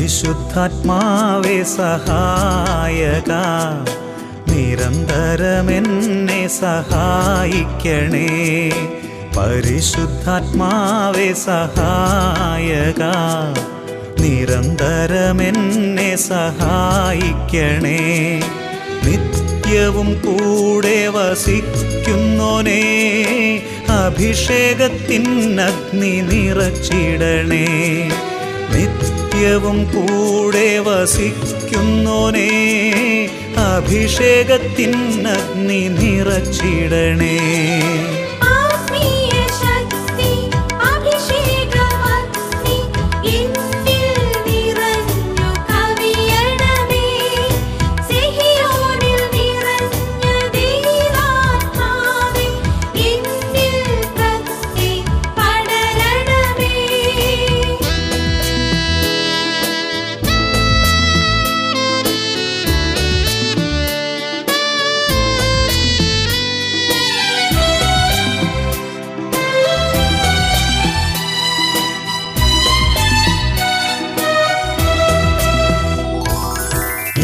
പരിശുദ്ധാത്മാവേ സഹായക, നിരന്തരമെന്നെ സഹായിക്കണേ. പരിശുദ്ധാത്മാവേ സഹായക, നിരന്തരമെന്നെ സഹായിക്കണേ. നിത്യവും കൂടെ വസിക്കുന്നോനേ, അഭിഷേകത്തിനഗ്നി നിറച്ചിടണേ. നിത്യവും കൂടെ വസിക്കുന്നോനേ, അഭിഷേകത്തിനഗ്നി നിറച്ചിടണേ.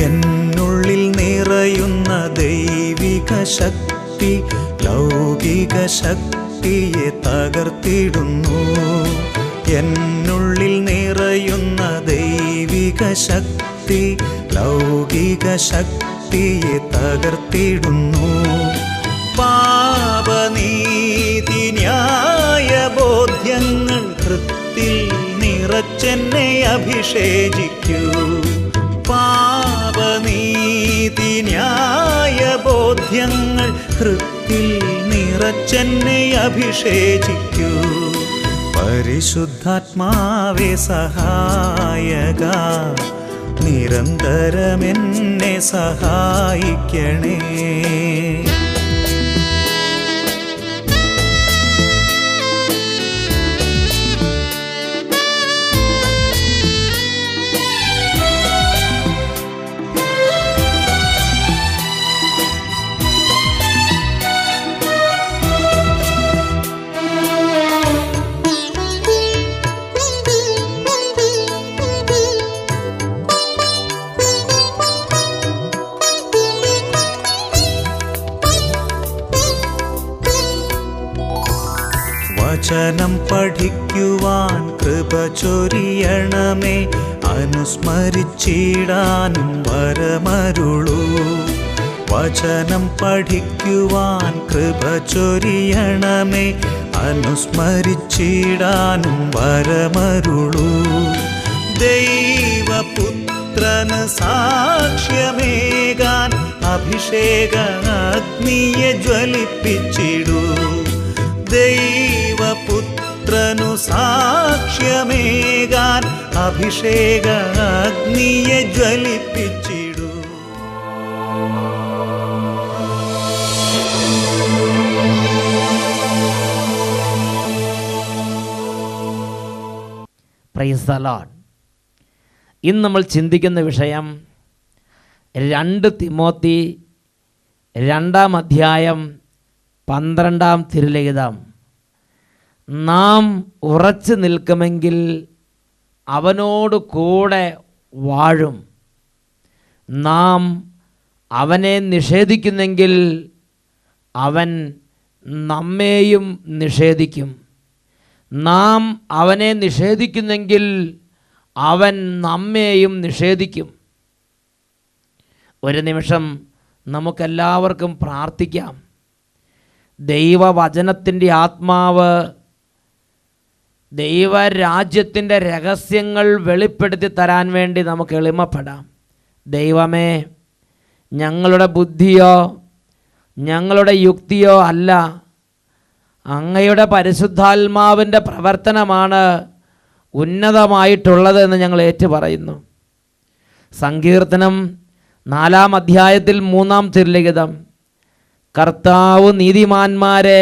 എന്നുള്ളിൽ നിറയുന്ന ദൈവിക ശക്തി ലൗകിക ശക്തിയെ തകർത്തിടുന്നു. എന്നുള്ളിൽ നിറയുന്ന ദൈവിക ശക്തി ലൗകിക ശക്തിയെ തകർത്തിടുന്നു. പാപനീതി ന്യായ ബോധ്യങ്ങൾ ഹൃത്തിൽ നിറച്ചെന്നെ അഭിഷേചിക്കൂ. പാപനീതി ന്യായ ബോധ്യങ്ങൾ ഹൃത്തിൽ നിറച്ചെന്നെ അഭിഷേചിക്കൂ. പരിശുദ്ധാത്മാവേ സഹായക, നിരന്തരമെന്നെ സഹായിക്കണേ. വചനം പഠിക്കുവാൻ കൃപ ചൊരിയണമേ, അനുസ്മരിച്ചിടാനും വരമരുളൂ. വചനം പഠിക്കുവാൻ കൃപ ചൊരിയണമേ, അനുസ്മരിച്ചിടാനും വരമരുളൂ. ദൈവപുത്രന് സാക്ഷ്യമേകാൻ അഭിഷേക അഗ്നിയെ ജ്വലിപ്പിച്ചിടൂ. ദൈവപുത്രനു സാക്ഷ്യമേകാൻ അഭിഷേക അഗ്നിയെ ജ്വലിപ്പിച്ചിടൂ. Price the Lord. ഇന്ന് നമ്മൾ ചിന്തിക്കുന്ന വിഷയം 2 തിമോത്തി 2-ാം അധ്യായം 12-ാം തിരുലിഖിതം. നാം ഉറച്ചു നിൽക്കുമെങ്കിൽ അവനോട് കൂടെ വാഴും. നാം അവനെ നിഷേധിക്കുന്നെങ്കിൽ അവൻ നമ്മെയും നിഷേധിക്കും. നാം അവനെ നിഷേധിക്കുന്നെങ്കിൽ അവൻ നമ്മെയും നിഷേധിക്കും. ഒരു നിമിഷം നമുക്കെല്ലാവർക്കും പ്രാർത്ഥിക്കാം. ദൈവവചനത്തിൻ്റെ ആത്മാവ് ദൈവരാജ്യത്തിൻ്റെ രഹസ്യങ്ങൾ വെളിപ്പെടുത്തി തരാൻ വേണ്ടി നമുക്ക് എളിമപ്പെടാം. ദൈവമേ, ഞങ്ങളുടെ ബുദ്ധിയോ ഞങ്ങളുടെ യുക്തിയോ അല്ല, അങ്ങയുടെ പരിശുദ്ധാത്മാവിൻ്റെ പ്രവർത്തനമാണ് ഉന്നതമായിട്ടുള്ളത് എന്ന് ഞങ്ങൾ ഏറ്റുപറയുന്നു. സങ്കീർത്തനം 4-ാം അധ്യായത്തിൽ 3-ാം തിരുലിഖിതം, കർത്താവ് നീതിമാന്മാരെ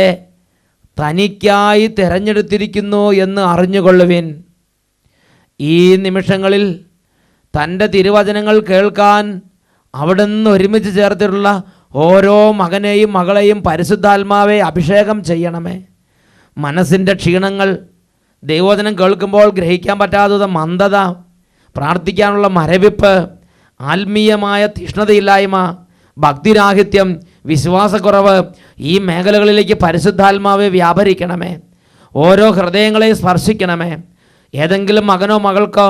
തനിക്കായി തിരഞ്ഞെടുത്തിരിക്കുന്നു എന്ന് അറിഞ്ഞുകൊള്ളുവിൻ. ഈ നിമിഷങ്ങളിൽ തൻ്റെ തിരുവചനങ്ങൾ കേൾക്കാൻ അവിടുന്ന് ഒരുമിച്ച് ചേർത്തിട്ടുള്ള ഓരോ മകനെയും മകളെയും പരിശുദ്ധാത്മാവെ അഭിഷേകം ചെയ്യണമേ. മനസ്സിൻ്റെ ക്ഷീണങ്ങൾ, ദൈവവചനം കേൾക്കുമ്പോൾ ഗ്രഹിക്കാൻ പറ്റാത്ത മന്ദത, പ്രാർത്ഥിക്കാനുള്ള മരവിപ്പ്, ആത്മീയമായ തീഷ്ണതയില്ലായ്മ, ഭക്തിരാഹിത്യം, വിശ്വാസക്കുറവ്, ഈ മേഖലകളിലേക്ക് പരിശുദ്ധാത്മാവെ വ്യാപരിക്കണമേ. ഓരോ ഹൃദയങ്ങളെ സ്പർശിക്കണമേ. ഏതെങ്കിലും മകനോ മകൾക്കോ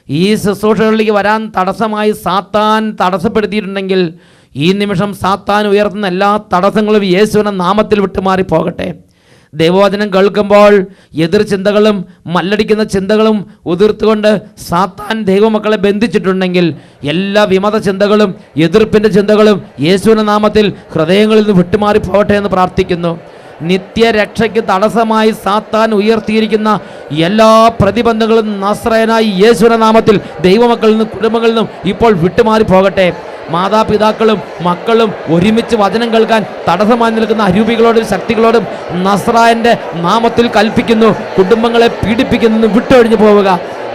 ഈ ശുശ്രൂഷകളിലേക്ക് വരാൻ തടസ്സമായി സാത്താൻ തടസ്സപ്പെടുത്തിയിട്ടുണ്ടെങ്കിൽ ഈ നിമിഷം സാത്താൻ ഉയർത്തുന്ന എല്ലാ തടസ്സങ്ങളും യേശുവിൻ്റെ നാമത്തിൽ വിട്ടുമാറി പോകട്ടെ. ദൈവവചനം കേൾക്കുമ്പോൾ എതിർ ചിന്തകളും മല്ലടിക്കുന്ന ചിന്തകളും ഉതിർത്തുകൊണ്ട് സാത്താൻ ദൈവമക്കളെ ബന്ധിച്ചിട്ടുണ്ടെങ്കിൽ എല്ലാ വിമത ചിന്തകളും എതിർപ്പിൻ്റെ ചിന്തകളും യേശുവിൻ്റെ നാമത്തിൽ ഹൃദയങ്ങളിൽ നിന്ന് വിട്ടുമാറി പോകട്ടെ എന്ന് പ്രാർത്ഥിക്കുന്നു. നിത്യരക്ഷയ്ക്ക് തടസ്സമായി സാത്താൻ ഉയർത്തിയിരിക്കുന്ന എല്ലാ പ്രതിബന്ധങ്ങളും നസ്രയനായ യേശുവിന്റെ നാമത്തിൽ ദൈവമക്കളിൽ നിന്നും കുടുംബങ്ങളിൽ നിന്നും ഇപ്പോൾ വിട്ടുമാറി പോകട്ടെ. മാതാപിതാക്കളും മക്കളും ഒരുമിച്ച് വചനം കേൾക്കാൻ തടസ്സമായി നിൽക്കുന്ന അരൂപികളോടും ശക്തികളോടും നസ്രായന്റെ നാമത്തിൽ കൽപ്പിക്കുന്നു. കുടുംബങ്ങളെ പീഡിപ്പിക്കുന്നു, വിട്ടൊഴിഞ്ഞു പോവുക.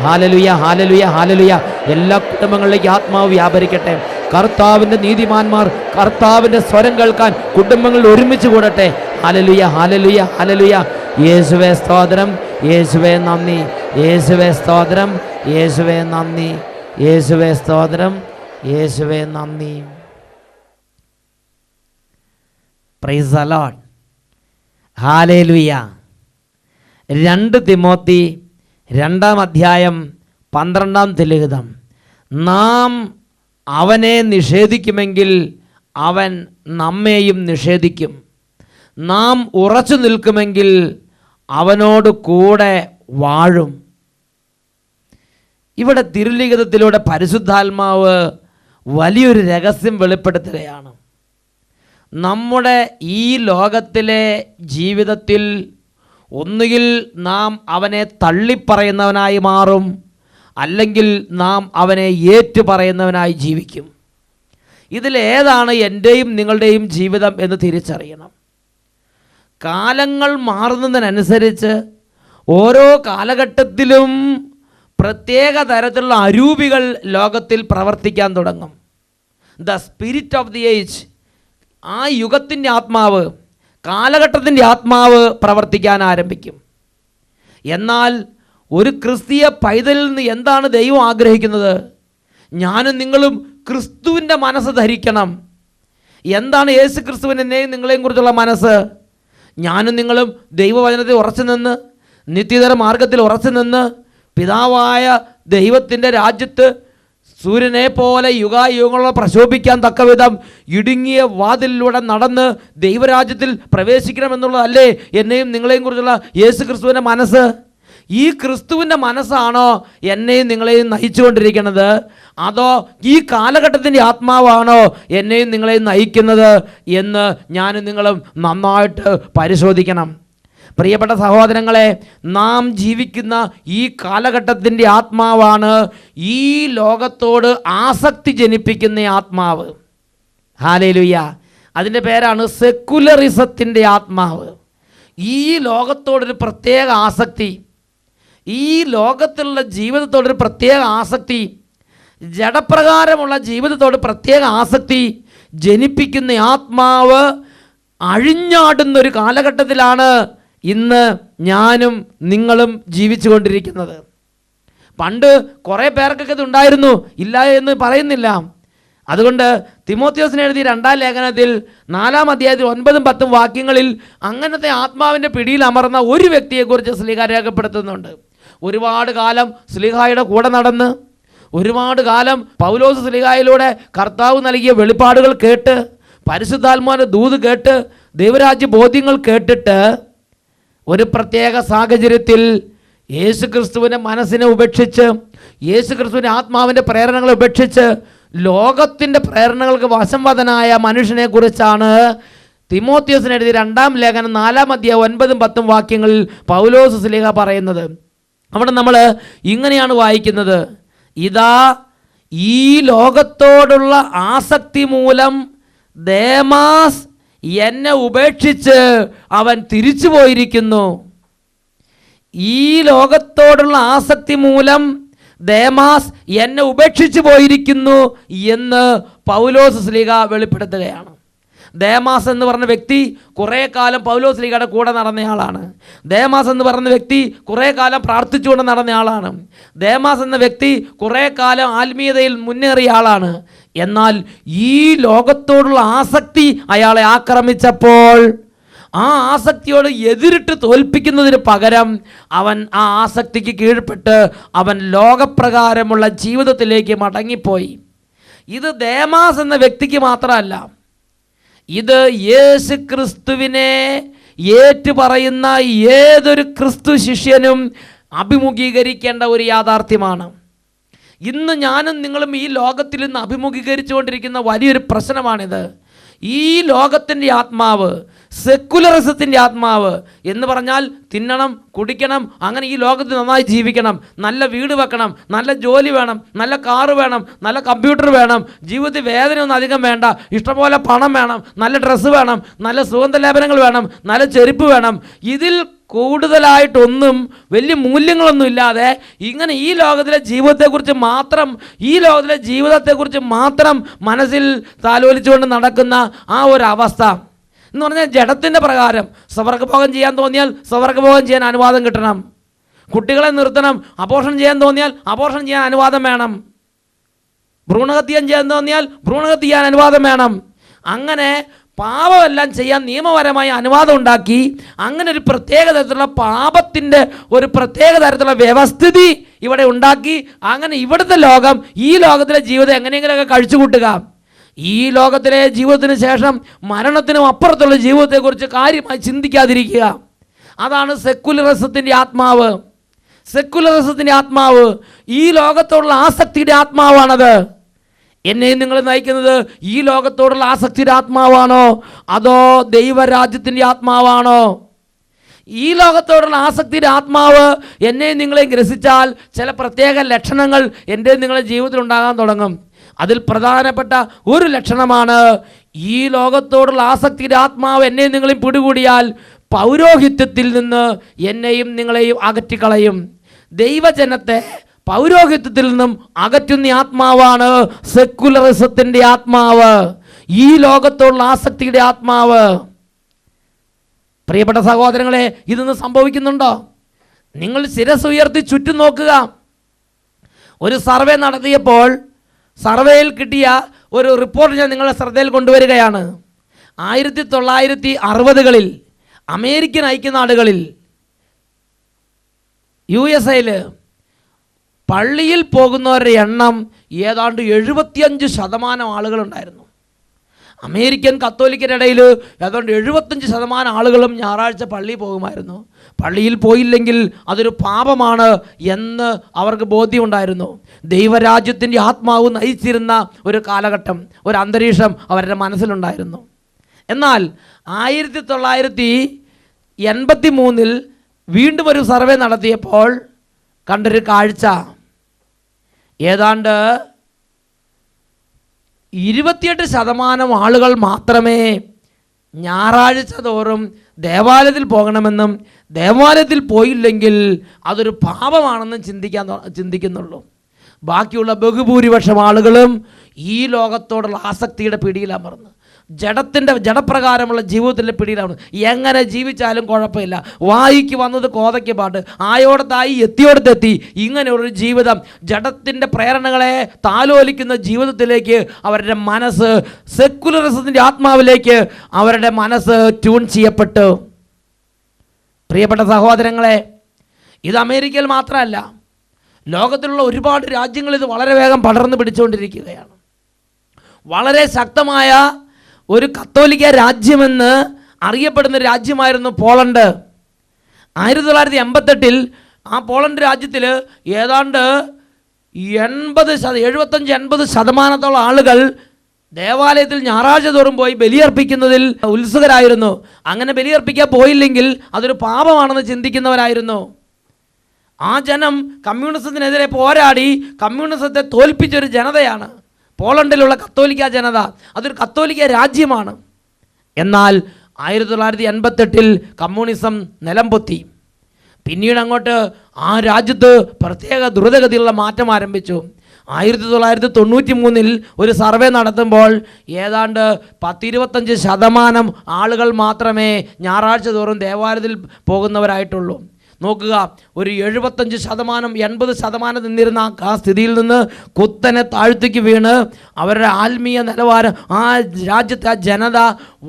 ഹാലലുയ, ഹാലലുയ, ഹാലലുയ. എല്ലാ കുടുംബങ്ങളിലേക്ക് ആത്മാവ് വ്യാപരിക്കട്ടെ. കർത്താവിൻ്റെ നീതിമാന്മാർ കർത്താവിൻ്റെ സ്വരം കേൾക്കാൻ കുടുംബങ്ങളിൽ ഒരുമിച്ച് കൂടട്ടെ. ഹാലലുയ, ഹാലലുയ, ഹാലലുയ. യേശുവേ സ്തോത്രം, യേശുവേ നന്ദി, യേശുവേ സ്തോത്രം, യേശുവേ നന്ദി, യേശുവേ സ്തോത്രം, യേശുവേ നന്ദി. Price the Lord. Hallelujah. 2 Timothy 2-ാം അധ്യായം 12-ാം തിരുലിഖിതം. നാം അവനെ നിഷേധിക്കുമെങ്കിൽ അവൻ നമ്മെയും നിഷേധിക്കും. നാം ഉറച്ചു നിൽക്കുമെങ്കിൽ അവനോട് കൂടെ വാഴും. ഇവിടെ തിരുലിഖിതത്തിലൂടെ പരിശുദ്ധാത്മാവ് വലിയൊരു രഹസ്യം വെളിപ്പെടുത്തുകയാണ്. നമ്മുടെ ഈ ലോകത്തിലെ ജീവിതത്തിൽ ഒന്നുകിൽ നാം അവനെ തള്ളിപ്പറയുന്നവനായി മാറും, അല്ലെങ്കിൽ നാം അവനെ ഏറ്റുപറയുന്നവനായി ജീവിക്കും. ഇതിലേതാണ് എൻ്റെയും നിങ്ങളുടെയും ജീവിതം എന്ന് തിരിച്ചറിയണം. കാലങ്ങൾ മാറുന്നതിനനുസരിച്ച് ഓരോ കാലഘട്ടത്തിലും പ്രത്യേക തരത്തിലുള്ള അരൂപികൾ ലോകത്തിൽ പ്രവർത്തിക്കാൻ തുടങ്ങും. The spirit of the age, ആ യുഗത്തിൻ്റെ ആത്മാവ്, കാലഘട്ടത്തിൻ്റെ ആത്മാവ് പ്രവർത്തിക്കാൻ ആരംഭിക്കും. എന്നാൽ ഒരു ക്രിസ്തീയ പൈതലിൽ നിന്ന് എന്താണ് ദൈവം ആഗ്രഹിക്കുന്നത്? ഞാനും നിങ്ങളും ക്രിസ്തുവിൻ്റെ മനസ്സ് ധരിക്കണം. എന്താണ് യേശു ക്രിസ്തുവിനെയും നിങ്ങളെയും കുറിച്ചുള്ള മനസ്സ്? ഞാനും നിങ്ങളും ദൈവവചനത്തിൽ ഉറച്ചു നിന്ന്, നിത്യതര മാർഗത്തിൽ ഉറച്ചു നിന്ന്, പിതാവായ ദൈവത്തിൻ്റെ രാജ്യത്ത് സൂര്യനെ പോലെ യുഗായുഗങ്ങളെ പ്രശോഭിക്കാൻ തക്കവിധം ഇടുങ്ങിയ വാതിലിലൂടെ നടന്ന് ദൈവരാജ്യത്തിൽ പ്രവേശിക്കണമെന്നുള്ളതല്ലേ എന്നെയും നിങ്ങളെയും കുറിച്ചുള്ള യേശു ക്രിസ്തുവിൻ്റെ മനസ്സ്? ഈ ക്രിസ്തുവിൻ്റെ മനസ്സാണോ എന്നെയും നിങ്ങളെയും നയിച്ചുകൊണ്ടിരിക്കുന്നത്? അതോ ഈ കാലഘട്ടത്തിൻ്റെ ആത്മാവാണോ എന്നെയും നിങ്ങളെയും നയിക്കുന്നത് എന്ന് ഞാനും നിങ്ങളും നന്നായിട്ട് പരിശോധിക്കണം. പ്രിയപ്പെട്ട സഹോദരങ്ങളെ, നാം ജീവിക്കുന്ന ഈ കാലഘട്ടത്തിൻ്റെ ആത്മാവാണ് ഈ ലോകത്തോട് ആസക്തി ജനിപ്പിക്കുന്ന ആത്മാവ്. ഹല്ലേലൂയ. അതിൻ്റെ പേരാണ് സെക്കുലറിസത്തിൻ്റെ ആത്മാവ്. ഈ ലോകത്തോടൊരു പ്രത്യേക ആസക്തി, ഈ ലോകത്തിലുള്ള ജീവിതത്തോടൊരു പ്രത്യേക ആസക്തി, ജഡപ്രകാരമുള്ള ജീവിതത്തോട് പ്രത്യേക ആസക്തി ജനിപ്പിക്കുന്ന ആത്മാവ് അഴിഞ്ഞാടുന്നൊരു കാലഘട്ടത്തിലാണ് ഇന്ന് ഞാനും നിങ്ങളും ജീവിച്ചു കൊണ്ടിരിക്കുന്നത്. പണ്ട് കുറേ പേർക്കൊക്കെ ഇത് ഉണ്ടായിരുന്നു, ഇല്ല എന്ന് പറയുന്നില്ല. അതുകൊണ്ട് തിമോത്തിയോസിന് എഴുതിയ 2-ാം ലേഖനത്തിൽ 4-ാം അധ്യായത്തിൽ 9-10 വാക്യങ്ങളിൽ അങ്ങനത്തെ ആത്മാവിൻ്റെ പിടിയിൽ അമർന്ന ഒരു വ്യക്തിയെക്കുറിച്ച് ശ്ലീഹ രേഖപ്പെടുത്തുന്നുണ്ട്. ഒരുപാട് കാലം ശ്ലീഹായുടെ കൂടെ നടന്ന്, ഒരുപാട് കാലം പൗലോസ് ശ്ലീഹായിലൂടെ കർത്താവ് നൽകിയ വെളിപ്പാടുകൾ കേട്ട്, പരിശുദ്ധാത്മാവിൻ്റെ ദൂത് കേട്ട്, ദൈവരാജ്യ ബോധ്യങ്ങൾ കേട്ടിട്ട് ഒരു പ്രത്യേക സാഹചര്യത്തിൽ യേശു ക്രിസ്തുവിൻ്റെ മനസ്സിനെ ഉപേക്ഷിച്ച്, യേശു ക്രിസ്തുവിൻ്റെ ആത്മാവിൻ്റെ പ്രേരണകളെ ഉപേക്ഷിച്ച് ലോകത്തിൻ്റെ പ്രേരണകൾക്ക് വശംവദനായ മനുഷ്യനെ കുറിച്ചാണ് തിമോത്തിയോസിന് എഴുതിയ 2-ാം ലേഖനം 4-ാം അധ്യായം 9-10 വാക്യങ്ങളിൽ പൗലോസ് ശ്ലീഹ പറയുന്നത്. അവിടെ നമ്മൾ ഇങ്ങനെയാണ് വായിക്കുന്നത്: ഇതാ ഈ ലോകത്തോടുള്ള ആസക്തി മൂലം ദേമാസ് എന്നെ ഉപേക്ഷിച്ച് അവൻ തിരിച്ചു പോയിരിക്കുന്നു. ഈ ലോകത്തോടുള്ള ആസക്തി മൂലം ദേമാസ് എന്നെ ഉപേക്ഷിച്ചു പോയിരിക്കുന്നു എന്ന് പൗലോസ് ശ്ലീഹ വെളിപ്പെടുത്തുകയാണ്. ദേമാസ് എന്ന് പറഞ്ഞ വ്യക്തി കുറേ കാലം പൗലോസ് ശ്ലീഹയുടെ കൂടെ നടന്നയാളാണ്. ദേമാസ് എന്ന് പറഞ്ഞ വ്യക്തി കുറേ കാലം പ്രാർത്ഥിച്ചുകൊണ്ട് നടന്നയാളാണ്. ദേമാസ് എന്ന വ്യക്തി കുറേ കാലം ആത്മീയതയിൽ മുന്നേറിയ ആളാണ്. എന്നാൽ ഈ ലോകത്തോടുള്ള ആസക്തി അയാളെ ആക്രമിച്ചപ്പോൾ ആ ആസക്തിയോട് എതിരിട്ട് തോൽപ്പിക്കുന്നതിന് പകരം അവൻ ആ ആസക്തിക്ക് കീഴ്പ്പെട്ട് അവൻ ലോകപ്രകാരമുള്ള ജീവിതത്തിലേക്ക് മടങ്ങിപ്പോയി. ഇത് ദേമാസ് എന്ന വ്യക്തിക്ക് മാത്രമല്ല, ഇത് യേശു ക്രിസ്തുവിനെ ഏറ്റുപറയുന്ന ഏതൊരു ക്രിസ്തു ശിഷ്യനും അഭിമുഖീകരിക്കേണ്ട ഒരു യാഥാർത്ഥ്യമാണ്. ഇന്ന് ഞാനും നിങ്ങളും ഈ ലോകത്തിൽ നിന്ന് അഭിമുഖീകരിച്ചുകൊണ്ടിരിക്കുന്ന വലിയൊരു പ്രശ്നമാണിത്. ഈ ലോകത്തിൻ്റെ ആത്മാവ്, സെക്കുലറിസത്തിൻ്റെ ആത്മാവ് എന്ന് പറഞ്ഞാൽ തിന്നണം, കുടിക്കണം, അങ്ങനെ ഈ ലോകത്ത് നന്നായി ജീവിക്കണം, നല്ല വീട് വെക്കണം, നല്ല ജോലി വേണം, നല്ല കാറ് വേണം, നല്ല കമ്പ്യൂട്ടർ വേണം, ജീവിതത്തിൽ വേദനയൊന്നും അധികം വേണ്ട, ഇഷ്ടംപോലെ പണം വേണം, നല്ല ഡ്രസ്സ് വേണം, നല്ല സുഗന്ധലേപനങ്ങൾ വേണം, നല്ല ചെരുപ്പ് വേണം. ഇതിൽ കൂടുതലായിട്ടൊന്നും വലിയ മൂല്യങ്ങളൊന്നും ഇല്ലാതെ ഇങ്ങനെ ഈ ലോകത്തിലെ ജീവിതത്തെക്കുറിച്ച് മാത്രം മനസ്സിൽ താലോലിച്ചുകൊണ്ട് നടക്കുന്ന ആ ഒരു അവസ്ഥ എന്ന് പറഞ്ഞാൽ ജഡത്തിൻ്റെ പ്രകാരം സ്വർഗ്ഗഭോഗം ചെയ്യാൻ തോന്നിയാൽ സ്വർഗ്ഗഭോഗം ചെയ്യാൻ അനുവാദം കിട്ടണം, കുട്ടികളെ നിർത്തണം, അബോർഷൻ ചെയ്യാൻ തോന്നിയാൽ അബോർഷൻ ചെയ്യാൻ അനുവാദം വേണം, ഭ്രൂണഹത്യ ചെയ്യാൻ തോന്നിയാൽ ഭ്രൂണഹത്യ ചെയ്യാൻ അനുവാദം വേണം. അങ്ങനെ പാപമെല്ലാം ചെയ്യാൻ നിയമപരമായ അനുവാദം ഉണ്ടാക്കി അങ്ങനെ ഒരു പ്രത്യേക തരത്തിലുള്ള പാപത്തിൻ്റെ ഒരു പ്രത്യേക തരത്തിലുള്ള വ്യവസ്ഥിതി ഇവിടെ ഉണ്ടാക്കി അങ്ങനെ ഇവിടുത്തെ ലോകം, ഈ ലോകത്തിലെ ജീവിതം എങ്ങനെയെങ്കിലുമൊക്കെ കഴിച്ചുകൂട്ടുക. ഈ ലോകത്തിലെ ജീവിതത്തിന് ശേഷം മരണത്തിനും അപ്പുറത്തുള്ള ജീവിതത്തെക്കുറിച്ച് കാര്യമായി ചിന്തിക്കാതിരിക്കുക. അതാണ് സെക്കുലറിസത്തിൻ്റെ ആത്മാവ്. സെക്കുലറിസത്തിൻ്റെ ആത്മാവ് ഈ ലോകത്തോടുള്ള ആസക്തിയുടെ ആത്മാവാണത്. എന്നെയും നിങ്ങൾ നയിക്കുന്നത് ഈ ലോകത്തോടുള്ള ആസക്തിയുടെ ആത്മാവാണോ അതോ ദൈവരാജ്യത്തിൻ്റെ ആത്മാവാണോ? ഈ ലോകത്തോടുള്ള ആസക്തിയുടെ ആത്മാവ് എന്നെയും നിങ്ങളെയും ഗ്രസിച്ചാൽ ചില പ്രത്യേക ലക്ഷണങ്ങൾ എൻ്റെ നിങ്ങളുടെ ജീവിതത്തിൽ ഉണ്ടാകാൻ തുടങ്ങും. അതിൽ പ്രധാനപ്പെട്ട ഒരു ലക്ഷണമാണ് ഈ ലോകത്തോടുള്ള ആസക്തിയുടെ ആത്മാവ് എന്നെയും നിങ്ങളെയും പിടികൂടിയാൽ പൗരോഹിത്യത്തിൽ നിന്ന് എന്നെയും നിങ്ങളെയും അകറ്റിക്കളയും. ദൈവജനത്തെ പൗരോഹിത്യത്തിൽ നിന്നും അകറ്റുന്ന ആത്മാവാണ് സെക്കുലറിസത്തിൻ്റെ ആത്മാവ്, ഈ ലോകത്തോടുള്ള ആസക്തിയുടെ ആത്മാവ്. പ്രിയപ്പെട്ട സഹോദരങ്ങളെ, ഇതൊന്നും സംഭവിക്കുന്നുണ്ടോ? നിങ്ങൾ ശിരസ് ഉയർത്തി ചുറ്റും നോക്കുക. ഒരു സർവേ നടത്തിയപ്പോൾ സർവേയിൽ കിട്ടിയ ഒരു റിപ്പോർട്ട് ഞാൻ നിങ്ങളുടെ ശ്രദ്ധയിൽ കൊണ്ടുവരികയാണ്. 1960കളിൽ അമേരിക്കൻ ഐക്യനാടുകളിൽ USA പള്ളിയിൽ പോകുന്നവരുടെ എണ്ണം ഏതാണ്ട് 75% ആളുകളുണ്ടായിരുന്നു. അമേരിക്കൻ കത്തോലിക്കരുടെ ഇടയിൽ ഏതാണ്ട് 75% ആളുകളും ഞായറാഴ്ച പള്ളിയിൽ പോകുമായിരുന്നു. പള്ളിയിൽ പോയില്ലെങ്കിൽ അതൊരു പാപമാണ് എന്ന് അവർക്ക് ബോധ്യമുണ്ടായിരുന്നു. ദൈവരാജ്യത്തിൻ്റെ ആത്മാവ് നയിച്ചിരുന്ന ഒരു കാലഘട്ടം, ഒരു അന്തരീക്ഷം അവരുടെ മനസ്സിലുണ്ടായിരുന്നു. എന്നാൽ 1983 വീണ്ടും ഒരു സർവേ നടത്തിയപ്പോൾ കണ്ടൊരു കാഴ്ച, ഏതാണ്ട് 28% ആളുകൾ മാത്രമേ ഞായറാഴ്ച തോറും ദേവാലയത്തിൽ പോകണമെന്നും ദേവാലയത്തിൽ പോയില്ലെങ്കിൽ അതൊരു പാപമാണെന്നും ചിന്തിക്കുന്നുള്ളൂ. ബാക്കിയുള്ള ബഹുഭൂരിപക്ഷം ആളുകളും ഈ ലോകത്തോടുള്ള ആസക്തിയുടെ പിടിയിലമർന്ന് ജഡപ്രകാരമുള്ള ജീവിതത്തിൻ്റെ പിടിയിലാണ്. എങ്ങനെ ജീവിച്ചാലും കുഴപ്പമില്ല, വായിക്ക് വന്നത് കോതയ്ക്ക് പാട്ട്, ആയോടത്തായി എത്തിയോടത്തെത്തി, ഇങ്ങനെയുള്ളൊരു ജീവിതം, ജഡത്തിൻ്റെ പ്രേരണകളെ താലോലിക്കുന്ന ജീവിതത്തിലേക്ക് അവരുടെ മനസ്സ്, സെക്കുലറിസത്തിൻ്റെ ആത്മാവിലേക്ക് അവരുടെ മനസ്സ് ട്യൂൺ ചെയ്യപ്പെട്ടു. പ്രിയപ്പെട്ട സഹോദരങ്ങളെ, ഇത് അമേരിക്കയിൽ മാത്രമല്ല, ലോകത്തിലുള്ള ഒരുപാട് രാജ്യങ്ങൾ ഇത് വളരെ വേഗം പടർന്നു പിടിച്ചുകൊണ്ടിരിക്കുകയാണ്. വളരെ ശക്തമായ ഒരു കത്തോലിക്ക രാജ്യമെന്ന് അറിയപ്പെടുന്ന രാജ്യമായിരുന്നു പോളണ്ട്. 1988 ആ പോളണ്ട് രാജ്യത്തിൽ ഏതാണ്ട് 75-80% ആളുകൾ ദേവാലയത്തിൽ ഞായറാഴ്ച തോറും പോയി ബലിയർപ്പിക്കുന്നതിൽ ഉത്സുകരായിരുന്നു. അങ്ങനെ ബലിയർപ്പിക്കാൻ പോയില്ലെങ്കിൽ അതൊരു പാപമാണെന്ന് ചിന്തിക്കുന്നവരായിരുന്നു. ആ ജനം കമ്മ്യൂണിസത്തിനെതിരെ പോരാടി കമ്മ്യൂണിസത്തെ തോൽപ്പിച്ചൊരു ജനതയാണ് പോളണ്ടിലുള്ള കത്തോലിക്ക ജനത. അതൊരു കത്തോലിക്ക രാജ്യമാണ്. എന്നാൽ 1988 കമ്മ്യൂണിസം നിലംപൊത്തി. പിന്നീട് അങ്ങോട്ട് ആ രാജ്യത്ത് പ്രത്യേക ദ്രുതഗതിയിലുള്ള മാറ്റം ആരംഭിച്ചു. 1993 ഒരു സർവേ നടത്തുമ്പോൾ ഏതാണ്ട് 10-25% ആളുകൾ മാത്രമേ ഞായറാഴ്ച തോറും ദേവാലയത്തിൽ പോകുന്നവരായിട്ടുള്ളൂ. നോക്കുക, ഒരു 75% 80% നിന്നിരുന്ന ആ സ്ഥിതിയിൽ നിന്ന് കുത്തനെ താഴ്ത്തിക്ക് വീണ് അവരുടെ ആത്മീയ നിലവാരം, ആ രാജ്യത്തെ ആ ജനത,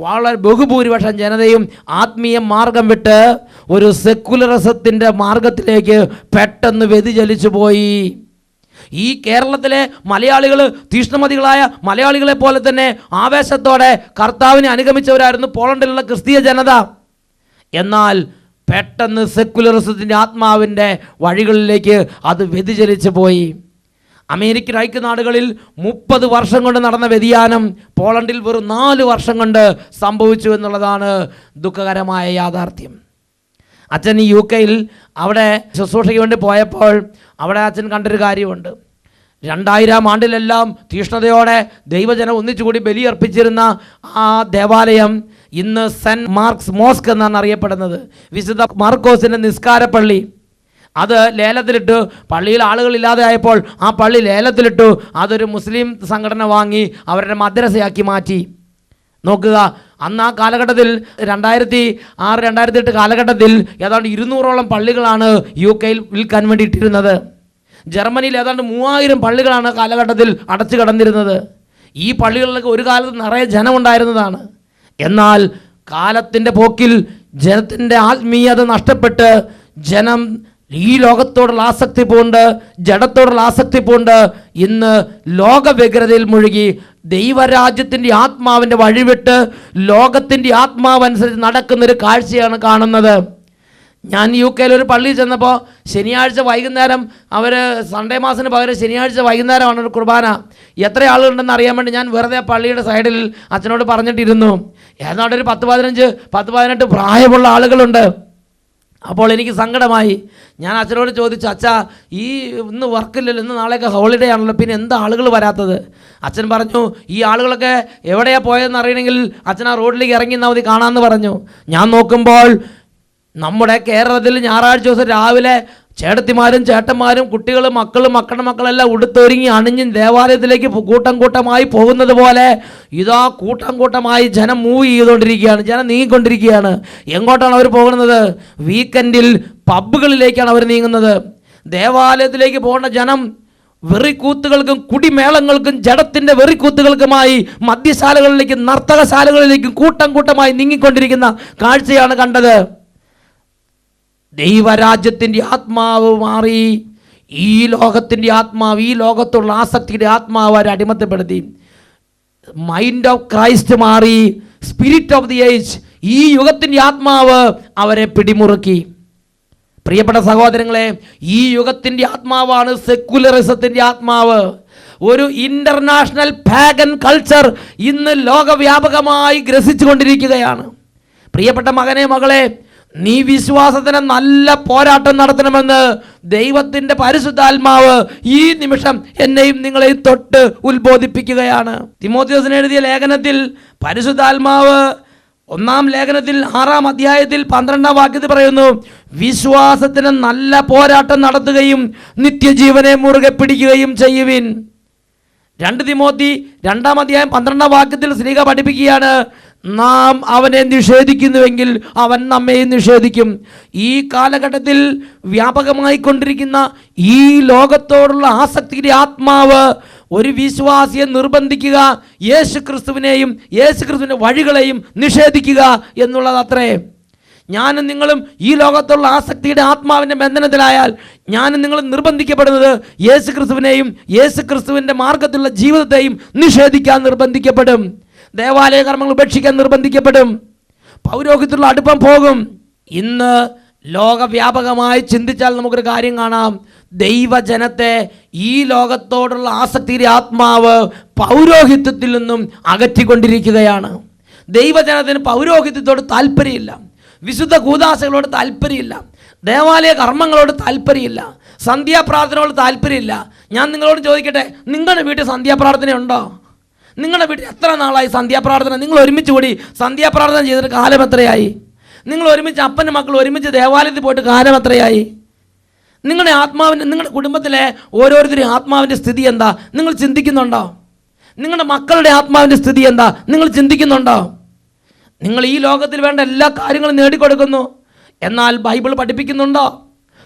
വളരെ ബഹുഭൂരിപക്ഷം ജനതയും ആത്മീയ മാർഗം വിട്ട് ഒരു സെക്കുലറിസത്തിൻ്റെ മാർഗത്തിലേക്ക് പെട്ടെന്ന് വ്യതിചലിച്ചു പോയി. ഈ കേരളത്തിലെ മലയാളികൾ, തീഷ്ണമതികളായ മലയാളികളെ പോലെ തന്നെ ആവേശത്തോടെ കർത്താവിനെ അനുഗമിച്ചവരായിരുന്നു പോളണ്ടിലുള്ള ക്രിസ്തീയ ജനത. എന്നാൽ പെട്ടെന്ന് സെക്കുലറിസത്തിൻ്റെ ആത്മാവിൻ്റെ വഴികളിലേക്ക് അത് വ്യതിചലിച്ചു പോയി. അമേരിക്കൻ ഐക്യനാടുകളിൽ 30 വർഷം കൊണ്ട് നടന്ന വ്യതിയാനം പോളണ്ടിൽ വെറും 4 വർഷം കൊണ്ട് സംഭവിച്ചു എന്നുള്ളതാണ് ദുഃഖകരമായ യാഥാർത്ഥ്യം. അച്ഛൻ ഈ UK അവിടെ ശുശ്രൂഷയ്ക്ക് വേണ്ടി പോയപ്പോൾ അവിടെ അച്ഛൻ കണ്ടൊരു കാര്യമുണ്ട്. 2000 ആണ്ടിലെല്ലാം തീഷ്ണതയോടെ ദൈവജനം ഒന്നിച്ചുകൂടി ബലിയർപ്പിച്ചിരുന്ന ആ ദേവാലയം ഇന്ന് സെൻറ്റ് മാർക്സ് മോസ്ക് എന്നാണ് അറിയപ്പെടുന്നത്. വിശുദ്ധ മാർക്കോസിൻ്റെ നിസ്കാര പള്ളി. അത് ലേലത്തിലിട്ടു. പള്ളിയിൽ ആളുകളില്ലാതെ ആയപ്പോൾ ആ പള്ളി ലേലത്തിലിട്ടു. അതൊരു മുസ്ലിം സംഘടന വാങ്ങി അവരുടെ മദ്രസയാക്കി മാറ്റി. നോക്കുക, അന്ന് ആ കാലഘട്ടത്തിൽ 2006-2008 കാലഘട്ടത്തിൽ ഏതാണ്ട് 200ഓളം പള്ളികളാണ് UK വിൽക്കാൻ വേണ്ടി ഇട്ടിരുന്നത്. ജർമ്മനിയിൽ ഏതാണ്ട് 3000 പള്ളികളാണ് കാലഘട്ടത്തിൽ അടച്ചു കിടന്നിരുന്നത്. ഈ പള്ളികളിലൊക്കെ ഒരു കാലത്ത് നിറയെ ജനമുണ്ടായിരുന്നതാണ്. എന്നാൽ കാലത്തിൻ്റെ പോക്കിൽ ജനത്തിൻ്റെ ആത്മീയത നഷ്ടപ്പെട്ട് ജനം ഈ ലോകത്തോടുള്ള ആസക്തി പൂണ്ട്, ജഡത്തോടുള്ള ആസക്തി പൂണ്ട് ഇന്ന് ലോകവ്യഗ്രതയിൽ മുഴുകി ദൈവരാജ്യത്തിൻ്റെ ആത്മാവിൻ്റെ വഴിവിട്ട് ലോകത്തിൻ്റെ ആത്മാവനുസരിച്ച് നടക്കുന്നൊരു കാഴ്ചയാണ് കാണുന്നത്. ഞാൻ UK ഒരു പള്ളിയിൽ ചെന്നപ്പോൾ ശനിയാഴ്ച വൈകുന്നേരം അവർ സൺഡേ മാസിന് പകരം ശനിയാഴ്ച വൈകുന്നേരമാണ് ഒരു കുർബാന. എത്ര ആളുകളുണ്ടെന്ന് അറിയാൻ വേണ്ടി ഞാൻ വെറുതെ പള്ളിയുടെ സൈഡിൽ അച്ഛനോട് പറഞ്ഞിട്ടിരുന്നു. ഏതാണ്ട് ഒരു 10-18 പ്രായമുള്ള ആളുകളുണ്ട്. അപ്പോൾ എനിക്ക് സങ്കടമായി. ഞാൻ അച്ഛനോട് ചോദിച്ചു, അച്ഛാ, ഈ ഇന്ന് വർക്കില്ലല്ലോ, ഇന്ന് നാളെയൊക്കെ ഹോളിഡേ ആണല്ലോ, പിന്നെ എന്താ ആളുകൾ വരാത്തത്? അച്ഛൻ പറഞ്ഞു, ഈ ആളുകളൊക്കെ എവിടെയാണ് പോയതെന്ന് അറിയണമെങ്കിൽ അച്ഛൻ ആ റോഡിലേക്ക് ഇറങ്ങി എന്നാൽ മതി, കാണാമെന്ന് പറഞ്ഞു. ഞാൻ നോക്കുമ്പോൾ നമ്മുടെ കേരളത്തിൽ ഞായറാഴ്ച ദിവസം രാവിലെ ചേട്ടത്തിമാരും ചേട്ടന്മാരും കുട്ടികളും മക്കളും മക്കളുടെ മക്കളെല്ലാം ഉടുത്തൊരുങ്ങി അണിഞ്ഞ് ദേവാലയത്തിലേക്ക് കൂട്ടം കൂട്ടമായി പോകുന്നത് പോലെ ഇതാ കൂട്ടം കൂട്ടമായി ജനം മൂവ് ചെയ്തുകൊണ്ടിരിക്കുകയാണ്, ജനം നീങ്ങിക്കൊണ്ടിരിക്കുകയാണ്. എങ്ങോട്ടാണ് അവർ പോകുന്നത്? വീക്കെൻഡിൽ പബ്ബുകളിലേക്കാണ് അവർ നീങ്ങുന്നത്. ദേവാലയത്തിലേക്ക് പോകുന്ന ജനം വെറിക്കൂത്തുകൾക്കും കുടിമേളങ്ങൾക്കും ജഡത്തിൻ്റെ വെറിക്കൂത്തുകൾക്കുമായി മദ്യശാലകളിലേക്കും നർത്തകശാലകളിലേക്കും കൂട്ടം കൂട്ടമായി നീങ്ങിക്കൊണ്ടിരിക്കുന്ന കാഴ്ചയാണ് കണ്ടത്. ദൈവരാജ്യത്തിൻ്റെ ആത്മാവ് മാറി. ഈ ലോകത്തിൻ്റെ ആത്മാവ്, ഈ ലോകത്തുള്ള ആസക്തിയുടെ ആത്മാവ് അവരെ അടിമത്തപ്പെടുത്തി. മൈൻഡ് ഓഫ് ക്രൈസ്റ്റ് മാറി. സ്പിരിറ്റ് ഓഫ് ദി ഏജ്, ഈ യുഗത്തിൻ്റെ ആത്മാവ് അവരെ പിടിമുറുക്കി. പ്രിയപ്പെട്ട സഹോദരങ്ങളെ, ഈ യുഗത്തിൻ്റെ ആത്മാവാണ് സെക്കുലറിസത്തിൻ്റെ ആത്മാവ്. ഒരു ഇൻ്റർനാഷണൽ പാഗൻ കൾച്ചർ ഇന്ന് ലോകവ്യാപകമായി ഗ്രസിച്ചു കൊണ്ടിരിക്കുകയാണ്. പ്രിയപ്പെട്ട മകനെ, മകളെ, നീ വിശ്വാസത്തിന് നല്ല പോരാട്ടം നടത്തണമെന്ന് ദൈവത്തിൻ്റെ പരിശുദ്ധാത്മാവ് ഈ നിമിഷം എന്നെയും നിങ്ങളെയും തൊട്ട് ഉത്ബോധിപ്പിക്കുകയാണ്. തിമോഥെയോസിന് എഴുതിയ ലേഖനത്തിൽ പരിശുദ്ധാത്മാവ് 1-ാം ലേഖനത്തിൽ 6-ാം അധ്യായത്തിൽ 12-ാം വാക്യത്തിൽ പറയുന്നു, വിശ്വാസത്തിന് നല്ല പോരാട്ടം നടത്തുകയും നിത്യജീവനെ മുറുകെ പിടിക്കുകയും ചെയ്യുവിൻ. 2 തിമോത്തി 2-ാം അധ്യായം 12-ാം വാക്യത്തിൽ സ്ലീഹ പഠിപ്പിക്കുകയാണ്, നാം അവനെ നിഷേധിക്കുന്നുവെങ്കിൽ അവൻ നമ്മെയും നിഷേധിക്കും. ഈ കാലഘട്ടത്തിൽ വ്യാപകമായി കൊണ്ടിരിക്കുന്ന ഈ ലോകത്തോടുള്ള ആസക്തിയുടെ ആത്മാവ് ഒരു വിശ്വാസിയെ നിർബന്ധിക്കുക, യേശുക്രിസ്തുവിനെയും യേശുക്രിസ്തുവിൻ്റെ വഴികളെയും നിഷേധിക്കുക എന്നുള്ളതത്രേ. ഞാനും നിങ്ങളും ഈ ലോകത്തുള്ള ആസക്തിയുടെ ആത്മാവിൻ്റെ ബന്ധനത്തിലായാൽ ഞാനും നിങ്ങളും നിർബന്ധിക്കപ്പെടുന്നത് യേശുക്രിസ്തുവിനെയും യേശുക്രിസ്തുവിൻ്റെ മാർഗത്തിലുള്ള ജീവിതത്തെയും നിഷേധിക്കാൻ നിർബന്ധിക്കപ്പെടും. ദേവാലയ കർമ്മങ്ങൾ ഉപേക്ഷിക്കാൻ നിർബന്ധിക്കപ്പെടും. പൗരോഹിത്യത്തിലുള്ള അടുപ്പം പോകും. ഇന്ന് ലോകവ്യാപകമായി ചിന്തിച്ചാൽ നമുക്കൊരു കാര്യം കാണാം. ദൈവജനത്തെ ഈ ലോകത്തോടുള്ള ആസക്തിയുടെ ആത്മാവ് പൗരോഹിത്യത്തിൽ നിന്നും അകറ്റിക്കൊണ്ടിരിക്കുകയാണ്. ദൈവജനത്തിന് പൗരോഹിത്യത്തോട് താല്പര്യമില്ല, വിശുദ്ധ കൂദാശകളോട് താല്പര്യമില്ല, ദേവാലയ കർമ്മങ്ങളോട് താല്പര്യമില്ല, സന്ധ്യാപ്രാർത്ഥനയോട് താല്പര്യമില്ല. ഞാൻ നിങ്ങളോട് ചോദിക്കട്ടെ, നിങ്ങളുടെ വീട്ടിൽ സന്ധ്യാപ്രാർത്ഥന ഉണ്ടോ? നിങ്ങളുടെ വീട്ടിൽ എത്ര നാളായി സന്ധ്യാപ്രാർത്ഥന? നിങ്ങൾ ഒരുമിച്ച് കൂടി സന്ധ്യാപ്രാർത്ഥന ചെയ്തിട്ട് കാലം എത്രയായി? നിങ്ങൾ ഒരുമിച്ച് അപ്പനും മക്കളും ഒരുമിച്ച് ദേവാലയത്തിൽ പോയിട്ട് കാലം എത്രയായി? നിങ്ങളുടെ ആത്മാവിൻ്റെ, നിങ്ങളുടെ കുടുംബത്തിലെ ഓരോരുത്തരുടെയും ആത്മാവിൻ്റെ സ്ഥിതി എന്താ നിങ്ങൾ ചിന്തിക്കുന്നുണ്ടോ? നിങ്ങളുടെ മക്കളുടെ ആത്മാവിൻ്റെ സ്ഥിതി എന്താ നിങ്ങൾ ചിന്തിക്കുന്നുണ്ടോ? നിങ്ങൾ ഈ ലോകത്തിൽ വേണ്ട എല്ലാ കാര്യങ്ങളും നേടിക്കൊടുക്കുന്നു, എന്നാൽ ബൈബിൾ പഠിപ്പിക്കുന്നുണ്ടോ?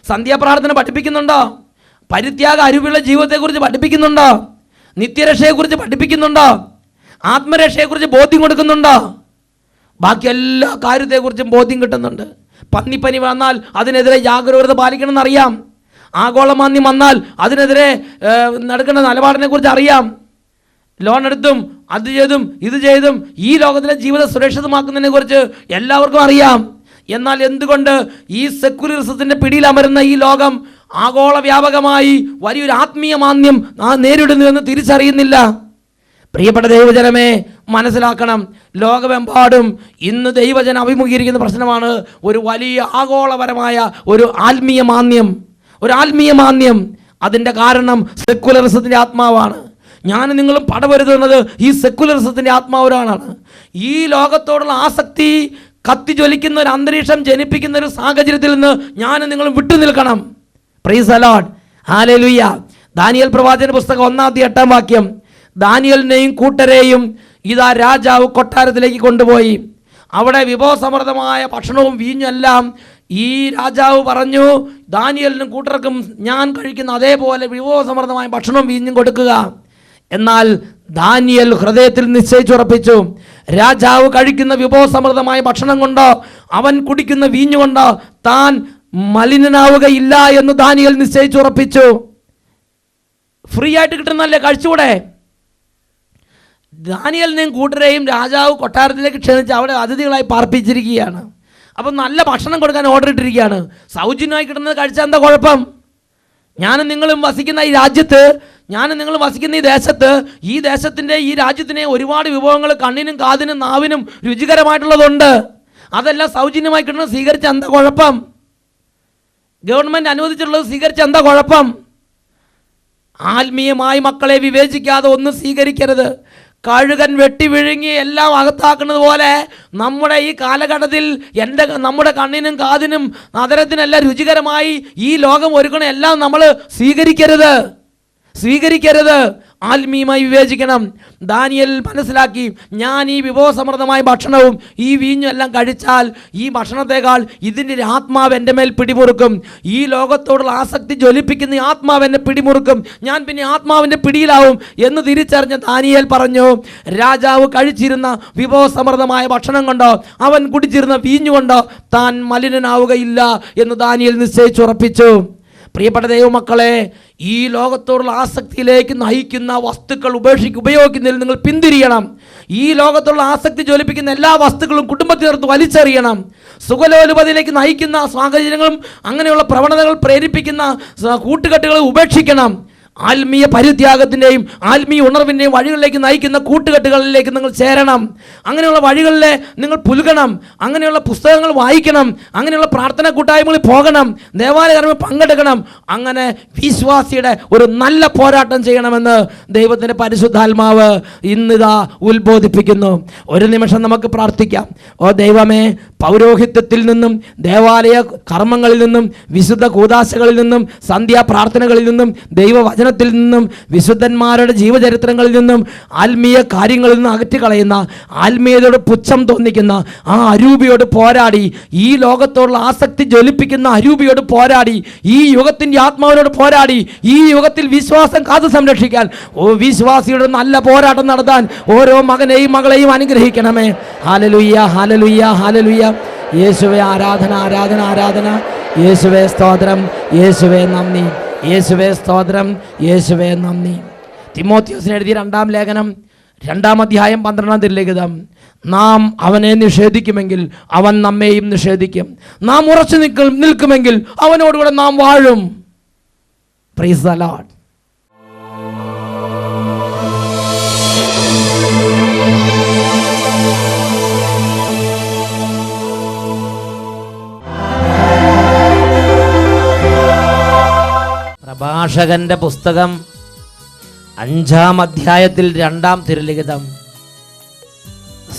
സന്ധ്യാപ്രാർത്ഥന പഠിപ്പിക്കുന്നുണ്ടോ? പരിത്യാഗ അരുവിയുള്ള ജീവിതത്തെക്കുറിച്ച് പഠിപ്പിക്കുന്നുണ്ടോ? നിത്യരക്ഷയെക്കുറിച്ച് പഠിപ്പിക്കുന്നുണ്ടോ? ആത്മരക്ഷയെക്കുറിച്ച് ബോധ്യം കൊടുക്കുന്നുണ്ടോ? ബാക്കി എല്ലാ കാര്യത്തെക്കുറിച്ചും ബോധ്യം കിട്ടുന്നുണ്ട്. പന്നിപ്പനി വന്നാൽ അതിനെതിരെ ജാഗരൂകത പാലിക്കണമെന്നറിയാം. ആഗോളമാന്ദ്യം വന്നാൽ അതിനെതിരെ നടക്കുന്ന നിലപാടിനെക്കുറിച്ച് അറിയാം. ലോൺ എടുത്തും അത് ചെയ്തും ഇത് ചെയ്തും ഈ ലോകത്തിലെ ജീവിതം സുരക്ഷിതമാക്കുന്നതിനെ കുറിച്ച് എല്ലാവർക്കും അറിയാം. എന്നാൽ എന്തുകൊണ്ട് ഈ സെക്യുലറിസത്തിൻ്റെ പിടിയിൽ അമരുന്ന ഈ ലോകം ആഗോള വ്യാപകമായി വലിയൊരു ആത്മീയ മാന്ദ്യം നേരിടുന്നുവെന്ന് തിരിച്ചറിയുന്നില്ല? പ്രിയപ്പെട്ട ദൈവജനമേ, മനസ്സിലാക്കണം, ലോകമെമ്പാടും ഇന്ന് ദൈവജനം അഭിമുഖീകരിക്കുന്ന പ്രശ്നമാണ് ഒരു വലിയ ആഗോളപരമായ ഒരു ആത്മീയ മാന്ദ്യം. അതിൻ്റെ കാരണം സെക്യുലറിസത്തിൻ്റെ ആത്മാവാണ്. ഞാൻ നിങ്ങളും പടവരുത്തുന്നത് ഈ സെക്യുലറിസത്തിൻ്റെ ആത്മാവിലാണ്. ഈ ലോകത്തോടുള്ള ആസക്തി കത്തിജ്വലിക്കുന്ന ഒരു അന്തരീക്ഷം ജനിപ്പിക്കുന്ന ഒരു സാഹചര്യത്തിൽ നിന്ന് ഞാൻ നിങ്ങളും വിട്ടുനിൽക്കണം. Praise the lord, hallelujah. Daniel പ്രവാചകന്റെ പുസ്തകം 1-8 വാക്യം. ദാനിയേലിനെയും കൂട്ടരെയും ഇതാ രാജാവ് കൊട്ടാരത്തിലേക്ക് കൊണ്ടുപോയി. അവിടെ വിഭവസമൃദ്ധമായ ഭക്ഷണവും വീഞ്ഞെല്ലാം ഈ രാജാവ് പറഞ്ഞു, ദാനിയേലിനും കൂട്ടർക്കും ഞാൻ കഴിക്കുന്ന അതേപോലെ വിഭവസമൃദ്ധമായ ഭക്ഷണവും വീഞ്ഞും കൊടുക്കുക. എന്നാൽ ദാനിയേൽ ഹൃദയത്തിൽ നിശ്ചയിച്ചുറപ്പിച്ചു, രാജാവ് കഴിക്കുന്ന വിഭവസമൃദ്ധമായ ഭക്ഷണം കൊണ്ടോ അവൻ കുടിക്കുന്ന വീഞ്ഞുകൊണ്ടോ താൻ മലിനനാവുകയില്ല എന്ന് ദാനിയേൽ നിശ്ചയിച്ചുറപ്പിച്ചു. ഫ്രീ ആയിട്ട് കിട്ടുന്നല്ലേ, കഴിച്ചുകൂടെ? ദാനിയേലിനെയും കൂട്ടരെയും രാജാവ് കൊട്ടാരത്തിലേക്ക് ക്ഷണിച്ച് അവിടെ അതിഥികളായി പാർപ്പിച്ചിരിക്കുകയാണ്. അപ്പം നല്ല ഭക്ഷണം കൊടുക്കാൻ ഓർഡർ ഇട്ടിരിക്കുകയാണ്. സൗജന്യമായി കിട്ടുന്നത് കഴിച്ചാൽ എന്താ കുഴപ്പം? ഞാനും നിങ്ങളും വസിക്കുന്ന ഈ രാജ്യത്ത്, ഞാനും നിങ്ങളും വസിക്കുന്ന ഈ ദേശത്തിൻ്റെ ഈ രാജ്യത്തിനെ ഒരുപാട് വിഭവങ്ങൾ കണ്ണിനും കാതിനും നാവിനും രുചികരമായിട്ടുള്ളതുണ്ട്. അതെല്ലാം സൗജന്യമായി കിട്ടുന്നത് സ്വീകരിച്ച എന്താ കുഴപ്പം? ഗവൺമെൻറ് അനുവദിച്ചിട്ടുള്ളത് സ്വീകരിച്ച എന്താ കുഴപ്പം? ആത്മീയമായി മക്കളെ വിവേചിക്കാതെ ഒന്നും സ്വീകരിക്കരുത്. കഴുകൻ വെട്ടി വിഴുങ്ങി എല്ലാം അകത്താക്കുന്നത് പോലെ നമ്മുടെ ഈ കാലഘട്ടത്തിൽ നമ്മുടെ കണ്ണിനും കാതിനും നദരത്തിനെല്ലാം രുചികരമായി ഈ ലോകം ഒരുക്കണ എല്ലാം നമ്മൾ സ്വീകരിക്കരുത്. ആത്മീയമായി വിവേചിക്കണം. ദാനിയേൽ മനസ്സിലാക്കി, ഞാൻ ഈ വിഭവസമൃദ്ധമായ ഭക്ഷണവും ഈ വീഞ്ഞും എല്ലാം കഴിച്ചാൽ ഈ ഭക്ഷണത്തെക്കാൾ ഇതിൻ്റെ ആത്മാവ് എൻ്റെ മേൽ പിടിമുറുക്കും. ഈ ലോകത്തോടുള്ള ആസക്തി ജ്വലിപ്പിക്കുന്ന ഈ ആത്മാവ് എന്നെ പിടിമുറുക്കും. ഞാൻ പിന്നെ ആത്മാവിൻ്റെ പിടിയിലാവും എന്ന് തിരിച്ചറിഞ്ഞ ദാനിയേൽ പറഞ്ഞു, രാജാവ് കഴിച്ചിരുന്ന വിഭവസമൃദ്ധമായ ഭക്ഷണം കൊണ്ടോ അവൻ കുടിച്ചിരുന്ന വീഞ്ഞുകൊണ്ടോ താൻ മലിനനാവുകയില്ല എന്ന് ദാനിയേൽ നിശ്ചയിച്ചുറപ്പിച്ചു. പ്രിയപ്പെട്ട ദൈവമക്കളെ, ഈ ലോകത്തോടുള്ള ആസക്തിയിലേക്ക് നയിക്കുന്ന വസ്തുക്കൾ ഉപയോഗിക്കുന്നതിൽ നിങ്ങൾ പിന്തിരിയണം. ഈ ലോകത്തുള്ള ആസക്തി ജ്വലിപ്പിക്കുന്ന എല്ലാ വസ്തുക്കളും കുടുംബത്തിനകത്ത് വലിച്ചെറിയണം. സുഖലോലുപതയിലേക്ക് നയിക്കുന്ന സാഹചര്യങ്ങളും അങ്ങനെയുള്ള പ്രവണതകൾ പ്രേരിപ്പിക്കുന്ന കൂട്ടുകെട്ടുകൾ ഉപേക്ഷിക്കണം. ആത്മീയ പരിത്യാഗത്തിൻ്റെയും ആത്മീയ ഉണർവിൻ്റെയും വഴികളിലേക്ക് നയിക്കുന്ന കൂട്ടുകെട്ടുകളിലേക്ക് നിങ്ങൾ ചേരണം. അങ്ങനെയുള്ള വഴികളിലെ നിങ്ങൾ പുലുകണം. അങ്ങനെയുള്ള പുസ്തകങ്ങൾ വായിക്കണം. അങ്ങനെയുള്ള പ്രാർത്ഥന കൂട്ടായ്മകളിൽ പോകണം. ദേവാലയകർമ്മത്തിൽ പങ്കെടുക്കണം. അങ്ങനെ വിശ്വാസിയുടെ ഒരു നല്ല പോരാട്ടം ചെയ്യണമെന്ന് ദൈവത്തിൻ്റെ പരിശുദ്ധാത്മാവ് ഇന്നിതാ ഉത്ബോധിപ്പിക്കുന്നു. ഒരു നിമിഷം നമുക്ക് പ്രാർത്ഥിക്കാം. ഓ ദൈവമേ, പൗരോഹിത്യത്തിൽ നിന്നും ദേവാലയ കർമ്മങ്ങളിൽ നിന്നും വിശുദ്ധ കൂദാശകളിൽ നിന്നും സന്ധ്യാപ്രാർത്ഥനകളിൽ നിന്നും ദൈവവചനത്തിൽ നിന്നും വിശുദ്ധന്മാരുടെ ജീവചരിത്രങ്ങളിൽ നിന്നും ആത്മീയ കാര്യങ്ങളിൽ നിന്ന് അകറ്റിക്കളയുന്ന, ആത്മീയതയോട് പുച്ഛം തോന്നിക്കുന്ന ആ അരൂപിയോട് പോരാടി, ഈ ലോകത്തോടുള്ള ആസക്തി ജ്വലിപ്പിക്കുന്ന അരൂപിയോട് പോരാടി, ഈ യുഗത്തിൻ്റെ ആത്മാവിനോട് പോരാടി, ഈ യുഗത്തിൽ വിശ്വാസം കാത്തു സംരക്ഷിക്കാൻ വിശ്വാസിയുടെ നല്ല പോരാട്ടം നടത്താൻ ഓരോ മകനെയും മകളെയും അനുഗ്രഹിക്കണമേ. Hallelujah, hallelujah, hallelujah. യേശുവേ ആരാധന, ആരാധന, ആരാധന. യേശുവേ സ്തോത്രം, യേശുവേ നന്ദി, യേശുവേ സ്തോത്രം, യേശുവേ നന്ദി. തിമോത്തിയോസിന് എഴുതിയ 2-ാം ലേഖനം 2-ാം അധ്യായം 12-ാം തിരുലിഖിതം. നാം അവനെ നിഷേധിക്കുമെങ്കിൽ അവൻ നമ്മെയും നിഷേധിക്കും. നാം ഉറച്ചു നിൽക്കുമെങ്കിൽ അവനോടുകൂടെ നാം വാഴും. Praise the lord. പ്രഭാഷകന്റെ പുസ്തകം 5-ാം അധ്യായത്തിൽ 2-ാം തിരുലിഖിതം.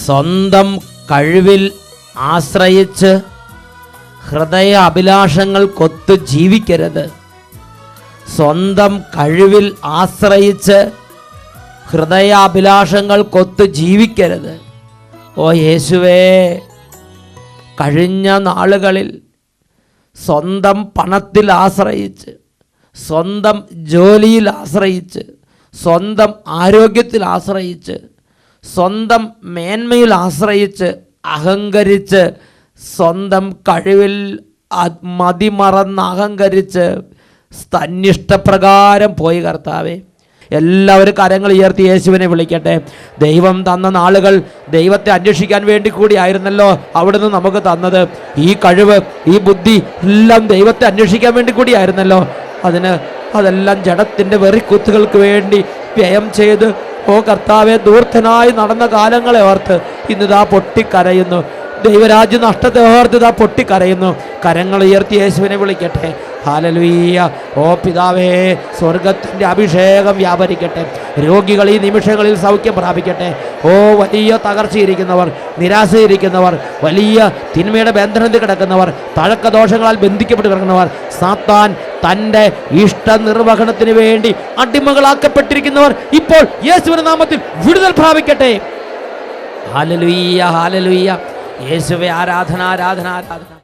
സ്വന്തം കഴിവിൽ ആശ്രയിച്ച് ഹൃദയ അഭിലാഷങ്ങൾക്കൊത്ത് ജീവിക്കരുത്. സ്വന്തം കഴിവിൽ ആശ്രയിച്ച് ഹൃദയാഭിലാഷങ്ങൾക്കൊത്ത് ജീവിക്കരുത്. ഓ യേശുവേ, കഴിഞ്ഞ നാളുകളിൽ സ്വന്തം പണത്തിൽ ആശ്രയിച്ച്, സ്വന്തം ജോലിയിൽ ആശ്രയിച്ച്, സ്വന്തം ആരോഗ്യത്തിൽ ആശ്രയിച്ച്, സ്വന്തം മേന്മയിൽ ആശ്രയിച്ച് അഹങ്കരിച്ച്, സ്വന്തം കഴിവിൽ മതിമറന്ന് അഹങ്കരിച്ച് തന്നിഷ്ടപ്രകാരം പോയി കർത്താവേ. എല്ലാവരും കരങ്ങൾ ഉയർത്തി യേശുവിനെ വിളിക്കട്ടെ. ദൈവം തന്ന നാളുകൾ ദൈവത്തെ അന്വേഷിക്കാൻ വേണ്ടി കൂടി ആയിരുന്നല്ലോ അവിടുന്ന് നമുക്ക് തന്നത്. ഈ കഴിവ്, ഈ ബുദ്ധി എല്ലാം ദൈവത്തെ അന്വേഷിക്കാൻ വേണ്ടി കൂടി ആയിരുന്നല്ലോ. അതെല്ലാം ജഡത്തിൻ്റെ വെറിക്കുത്തുകൾക്ക് വേണ്ടി വ്യയം ചെയ്ത്, ഓ കർത്താവെ, ദൂർത്തനായി നടന്ന കാലങ്ങളെ ഓർത്ത് ഇന്നിതാ പൊട്ടിക്കരയുന്നു. ദൈവരാജ്യ നഷ്ടത്തെ ഓർത്ത് ഇതാ പൊട്ടിക്കരയുന്നു. കരങ്ങൾ ഉയർത്തി യേശുവിനെ വിളിക്കട്ടെ. ഹല്ലേലൂയ. ഓ പിതാവേ, സ്വർഗത്തിൻ്റെ അഭിഷേകം വ്യാപരിക്കട്ടെ. രോഗികൾ ഈ നിമിഷങ്ങളിൽ സൗഖ്യം പ്രാപിക്കട്ടെ. ഓ വലിയ തകർച്ചയിരിക്കുന്നവർ, നിരാശയിരിക്കുന്നവർ, വലിയ തിന്മയുടെ ബന്ധനത്തിൽ കിടക്കുന്നവർ, തഴക്കദോഷങ്ങളാൽ ബന്ധിക്കപ്പെട്ട് കിടക്കുന്നവർ, സാത്താൻ തൻ്റെ ഇഷ്ട നിർവഹണത്തിന് വേണ്ടി അടിമകളാക്കപ്പെട്ടിരിക്കുന്നവർ ഇപ്പോൾ യേശുവിന്റെ നാമത്തിൽ വിടുതൽ പ്രാപിക്കട്ടെ. Hallelujah, hallelujah. യേശുവേ, ആരാധന, ആരാധന, ആരാധന.